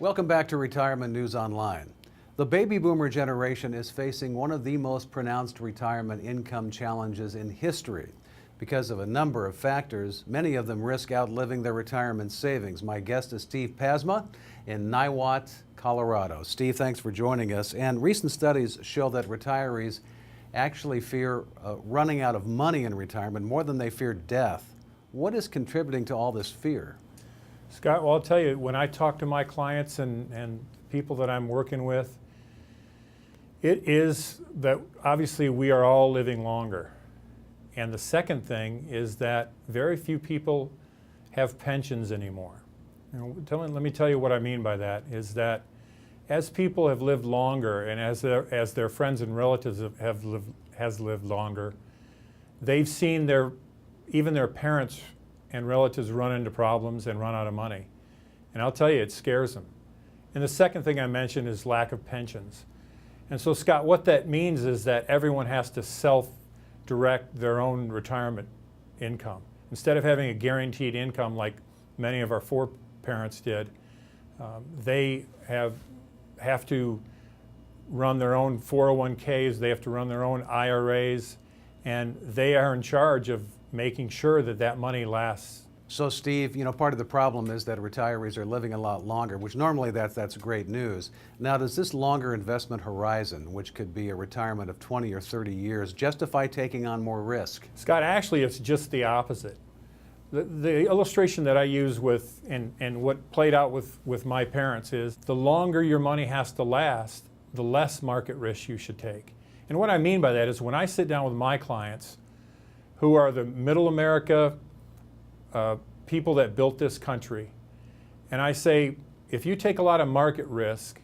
Welcome back to Retirement News Online. The baby boomer generation is facing one of the most pronounced retirement income challenges in history. Because of a number of factors, many of them risk outliving their retirement savings. My guest is Steve Pasma in Niwot, Colorado. Steve, thanks for joining us. And recent studies show that retirees actually fear running out of money in retirement more than they fear death. What is contributing to all this fear? Scott, well, I'll tell you, when I talk to my clients and people that I'm working with, it is that obviously we are all living longer. And the second thing is that very few people have pensions anymore. Let me tell you what I mean by that, is that as people have lived longer and as their friends and relatives has lived longer, they've seen even their parents and relatives run into problems and run out of money. And I'll tell you, it scares them. And the second thing I mentioned is lack of pensions. And so, Scott, what that means is that everyone has to self-direct their own retirement income. Instead of having a guaranteed income like many of our foreparents did, they have to run their own 401ks, they have to run their own IRAs, and they are in charge of making sure that that money lasts. So Steve, part of the problem is that retirees are living a lot longer, which normally that's great news. Now, does this longer investment horizon, which could be a retirement of 20 or 30 years, justify taking on more risk? Scott, actually it's just the opposite. The illustration that I use and what played out with my parents is the longer your money has to last, the less market risk you should take. And what I mean by that is when I sit down with my clients, who are the middle America people that built this country, and I say, if you take a lot of market risk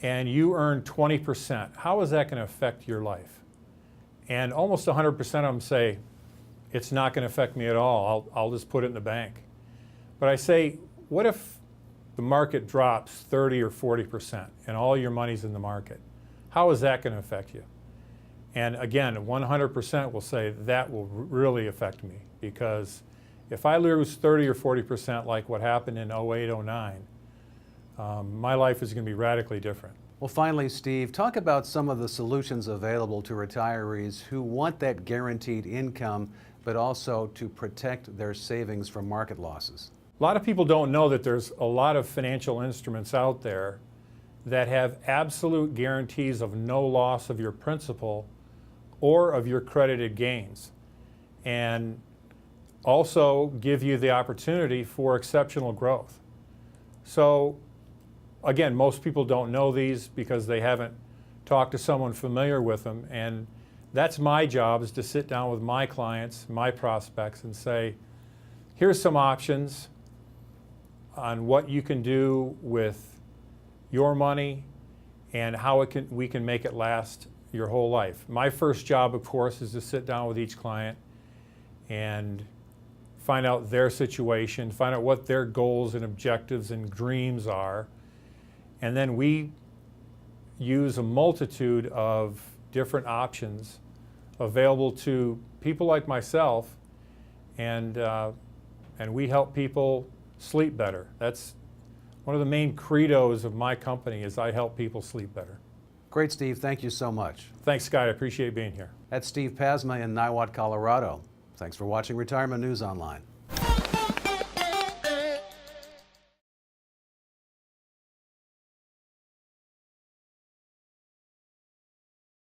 and you earn 20%, how is that going to affect your life? And almost 100% of them say, it's not going to affect me at all. I'll just put it in the bank. But I say, what if the market drops 30 or 40% and all your money's in the market? How is that going to affect you? And again, 100% will say that will really affect me, because if I lose 30 or 40% like what happened in 08, 09, my life is going to be radically different. Well, finally, Steve, talk about some of the solutions available to retirees who want that guaranteed income, but also to protect their savings from market losses. A lot of people don't know that there's a lot of financial instruments out there that have absolute guarantees of no loss of your principal or of your credited gains, and also give you the opportunity for exceptional growth. So again, most people don't know these because they haven't talked to someone familiar with them, and that's my job, is to sit down with my clients, my prospects, and say, here's some options on what you can do with your money and how we can make it last your whole life. My first job, of course, is to sit down with each client and find out their situation, find out what their goals and objectives and dreams are, and then we use a multitude of different options available to people like myself, and we help people sleep better. That's one of the main credos of my company, is I help people sleep better. Great, Steve. Thank you so much. Thanks, Scott. I appreciate being here. That's Steve Pasma in Niwot, Colorado. Thanks for watching Retirement News Online.